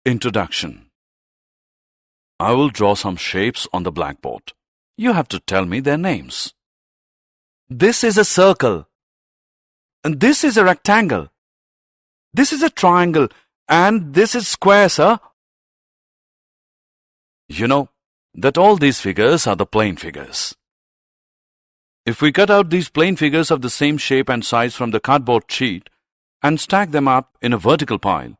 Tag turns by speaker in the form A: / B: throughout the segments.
A: Introduction. I will draw some shapes on the blackboard. You have to tell me their names. This is a circle. And this is a rectangle. This is a triangle. And this is square, sir. You know that all these figures are the plane figures. If we cut out these plane figures of the same shape and size from the cardboard sheet and stack them up in a vertical pile,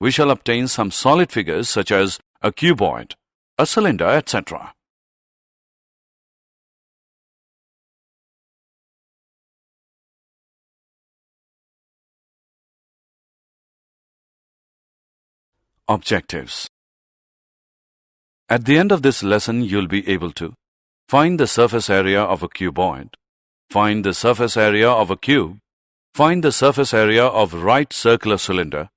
A: we shall obtain some solid figures such as a cuboid, a cylinder, etc. Objectives. At the end of this lesson, you'll be able to find the surface area of a cuboid, find the surface area of a cube, find the surface area of a right circular cylinder,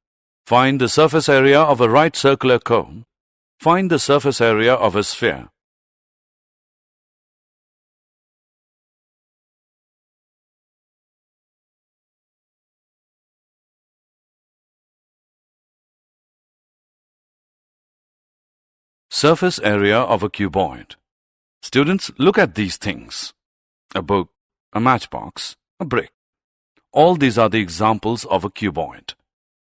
A: find the surface area of a right circular cone, find the surface area of a sphere. Surface area of a cuboid. Students, look at these things. A book, a matchbox, a brick. All these are the examples of a cuboid.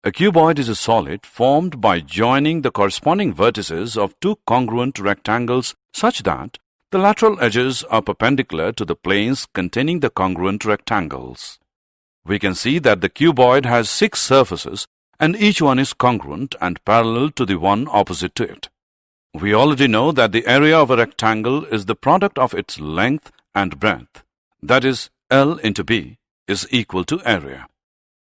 A: A cuboid is a solid formed by joining the corresponding vertices of two congruent rectangles such that the lateral edges are perpendicular to the planes containing the congruent rectangles. We can see that the cuboid has 6 surfaces and each one is congruent and parallel to the one opposite to it. We already know that the area of a rectangle is the product of its length and breadth. That is, L into B is equal to area.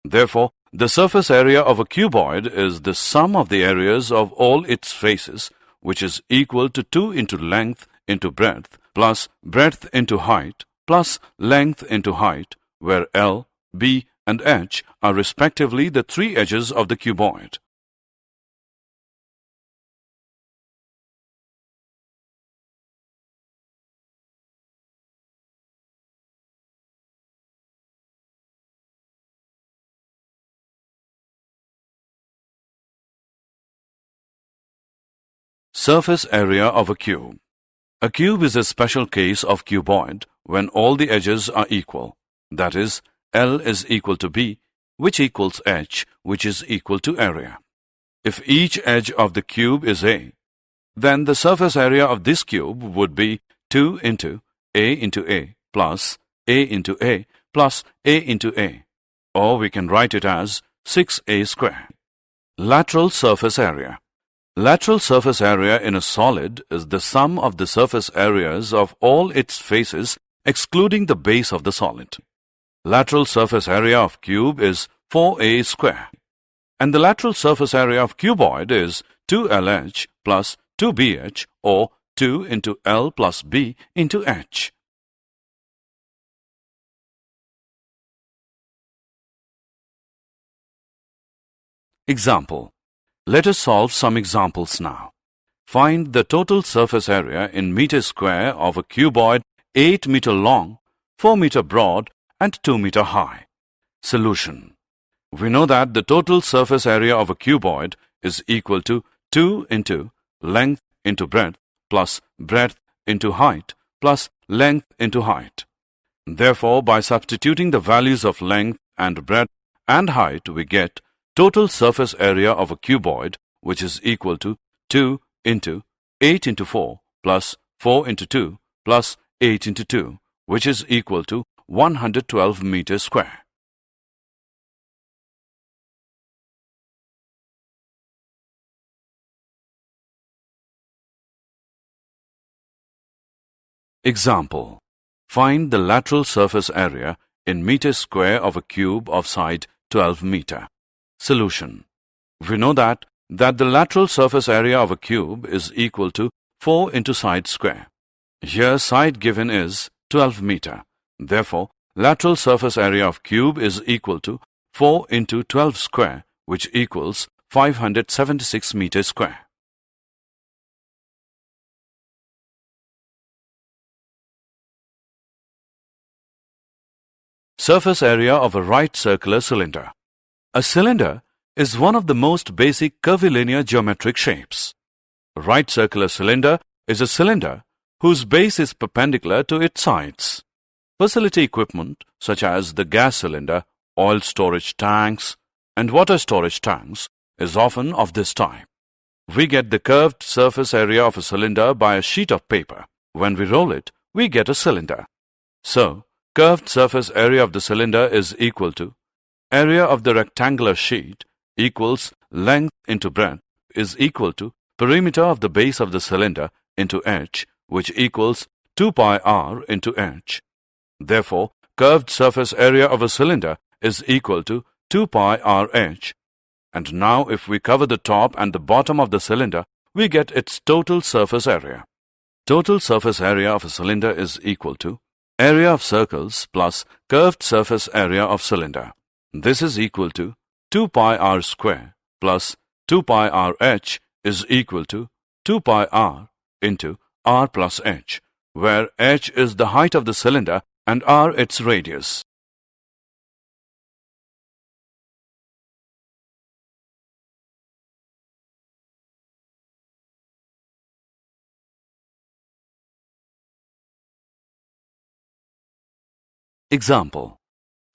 A: Therefore, the surface area of a cuboid is the sum of the areas of all its faces, which is equal to 2 into length into breadth plus breadth into height plus length into height, where L, B, and H are respectively the 3 edges of the cuboid. Surface area of a cube. A cube is a special case of cuboid when all the edges are equal. That is, L is equal to B, which equals H, which is equal to area. If each edge of the cube is A, then the surface area of this cube would be 2 into A plus A into A plus A into A, or we can write it as 6A square. Lateral surface area. Lateral surface area in a solid is the sum of the surface areas of all its faces excluding the base of the solid. Lateral surface area of cube is 4A square, and the lateral surface area of cuboid is 2LH plus 2BH, or 2 into L plus B into H. Example. Let us solve some examples now. Find the total surface area in meters square of a cuboid 8 meter long, 4 meter broad, and 2 meter high. Solution. We know that the total surface area of a cuboid is equal to 2 into length into breadth plus breadth into height plus length into height. Therefore, by substituting the values of length and breadth and height, we get total surface area of a cuboid, which is equal to 2 into 8 into 4 plus 4 into 2 plus 8 into 2, which is equal to 112 meters square. Example. Find the lateral surface area in meters square of a cube of side 12 meter. Solution. We know that the lateral surface area of a cube is equal to 4 into side square. Here side given is 12 meter. Therefore, lateral surface area of cube is equal to 4 into 12 square, which equals 576 meters square. Surface area of a right circular cylinder. A cylinder is one of the most basic curvilinear geometric shapes. A right circular cylinder is a cylinder whose base is perpendicular to its sides. Facility equipment such as the gas cylinder, oil storage tanks, and water storage tanks is often of this type. We get the curved surface area of a cylinder by a sheet of paper. When we roll it, we get a cylinder. So, curved surface area of the cylinder is equal to area of the rectangular sheet equals length into breadth is equal to perimeter of the base of the cylinder into h, which equals 2 pi r into h. Therefore, curved surface area of a cylinder is equal to 2 pi rh. And now if we cover the top and the bottom of the cylinder, we get its total surface area. Total surface area of a cylinder is equal to area of circles plus curved surface area of cylinder. This is equal to 2 pi r square plus 2 pi rh is equal to 2 pi r into r plus h, where h is the height of the cylinder and r its radius. Example.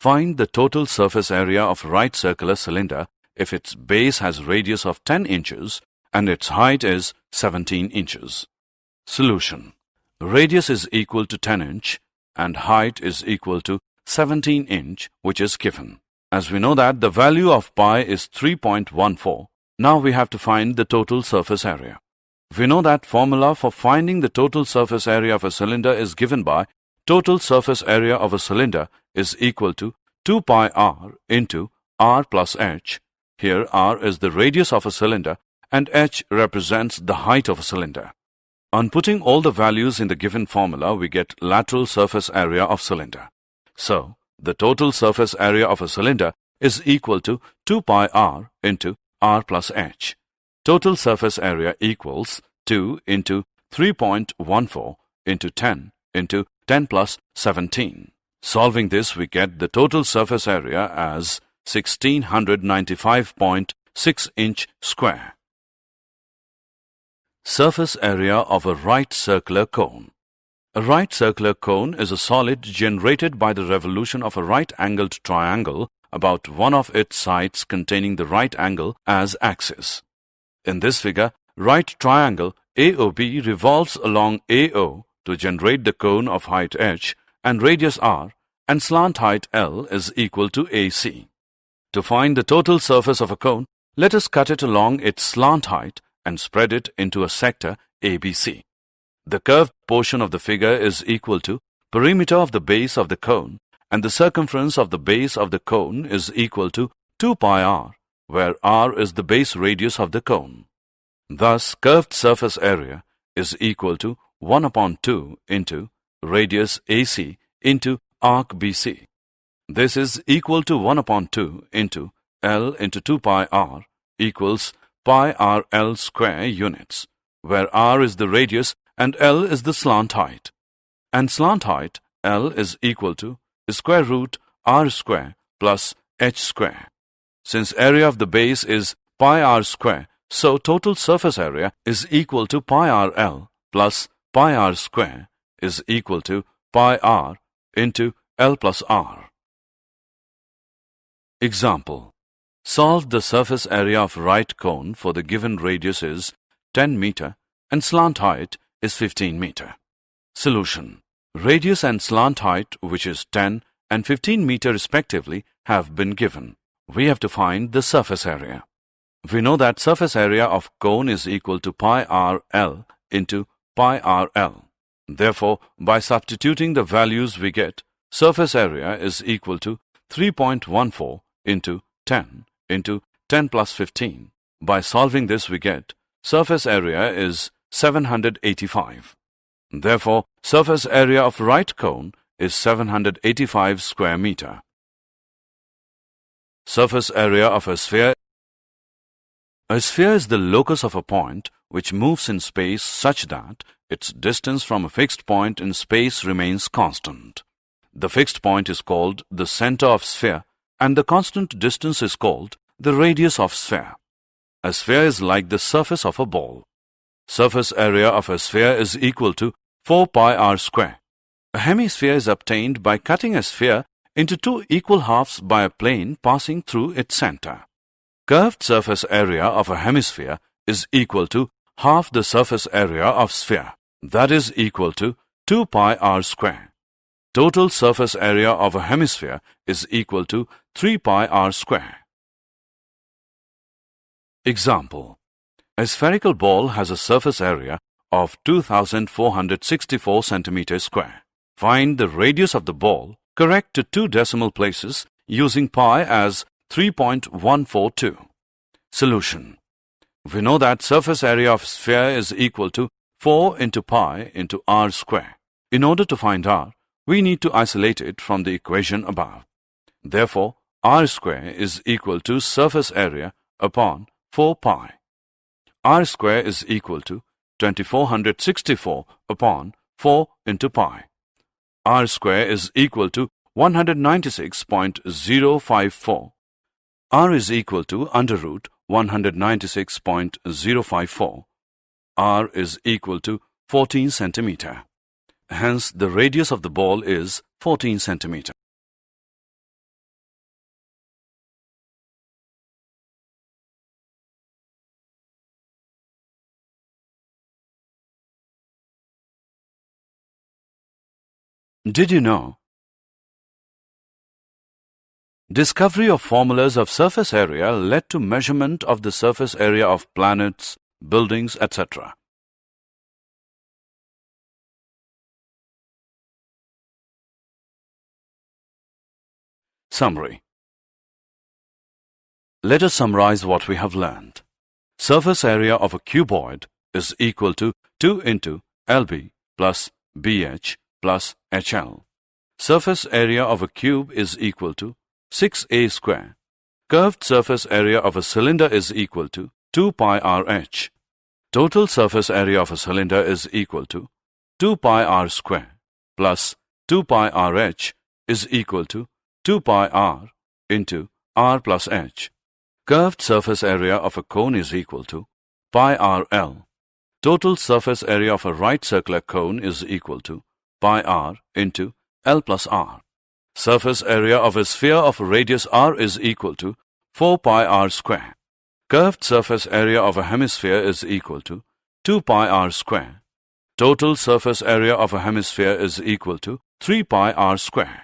A: Find the total surface area of right circular cylinder if its base has radius of 10 inches and its height is 17 inches. Solution. Radius is equal to 10 inch and height is equal to 17 inch, which is given. As we know that the value of pi is 3.14, now we have to find the total surface area. We know that formula for finding the total surface area of a cylinder is given by total surface area of a cylinder is equal to 2 pi r into r plus h. Here r is the radius of a cylinder and h represents the height of a cylinder. On putting all the values in the given formula, we get lateral surface area of cylinder. So, the total surface area of a cylinder is equal to 2 pi r into r plus h. Total surface area equals 2 into 3.14 into 10 into 10 plus 17. Solving this, we get the total surface area as 1695.6 inch square. Surface area of a right circular cone. A right circular cone is a solid generated by the revolution of a right-angled triangle about one of its sides containing the right angle as axis. In this figure, right triangle AOB revolves along AO to generate the cone of height h and radius r, and slant height L is equal to AC. To find the total surface of a cone, let us cut it along its slant height and spread it into a sector ABC. The curved portion of the figure is equal to perimeter of the base of the cone, and the circumference of the base of the cone is equal to 2 pi r, where r is the base radius of the cone. Thus, curved surface area is equal to 1 upon 2 into radius AC into arc BC. This is equal to 1 upon 2 into L into 2 pi r equals pi r L square units, where r is the radius and L is the slant height. And slant height L is equal to square root r square plus h square. Since area of the base is pi r square, so total surface area is equal to pi r L plus pi r square is equal to pi r into L plus r. Example. Solve the surface area of right cone for the given radius is 10 meter and slant height is 15 meter. Solution. Radius and slant height, which is 10 and 15 meter respectively, have been given. We have to find the surface area. We know that surface area of cone is equal to pi r L into pi r L. Therefore, by substituting the values we get, surface area is equal to 3.14 into 10 into 10 plus 15. By solving this, we get surface area is 785. Therefore, surface area of right cone is 785 square meter. Surface area of a sphere. A sphere is the locus of a point which moves in space such that its distance from a fixed point in space remains constant. The fixed point is called the center of sphere and the constant distance is called the radius of sphere. A sphere is like the surface of a ball. Surface area of a sphere is equal to 4 pi r square. A hemisphere is obtained by cutting a sphere into two equal halves by a plane passing through its center. Curved surface area of a hemisphere is equal to half the surface area of sphere. That is equal to 2 pi r square. Total surface area of a hemisphere is equal to 3 pi r square. Example: a spherical ball has a surface area of 2464 centimeters square. Find the radius of the ball. Correct to two decimal places using pi as 3.142. Solution: we know that surface area of sphere is equal to 4 into pi into r square. In order to find r, we need to isolate it from the equation above. Therefore, r square is equal to surface area upon 4 pi. R square is equal to 2464 upon 4 into pi. R square is equal to 196.054. R is equal to under root 196.054. R is equal to 14 centimeter. Hence, the radius of the ball is 14 centimeter. Did you know? Discovery of formulas of surface area led to measurement of the surface area of planets, buildings, etc. Summary. Let us summarize what we have learned. Surface area of a cuboid is equal to 2 into LB plus BH plus HL. Surface area of a cube is equal to 6a square. Curved surface area of a cylinder is equal to 2 pi rh. Total surface area of a cylinder is equal to 2 pi r square plus 2 pi rh is equal to 2 pi r into r plus h. Curved surface area of a cone is equal to pi rl. Total surface area of a right circular cone is equal to pi r into L plus r. Surface area of a sphere of radius r is equal to 4 pi r square. Curved surface area of a hemisphere is equal to 2 pi r square. Total surface area of a hemisphere is equal to 3 pi r square.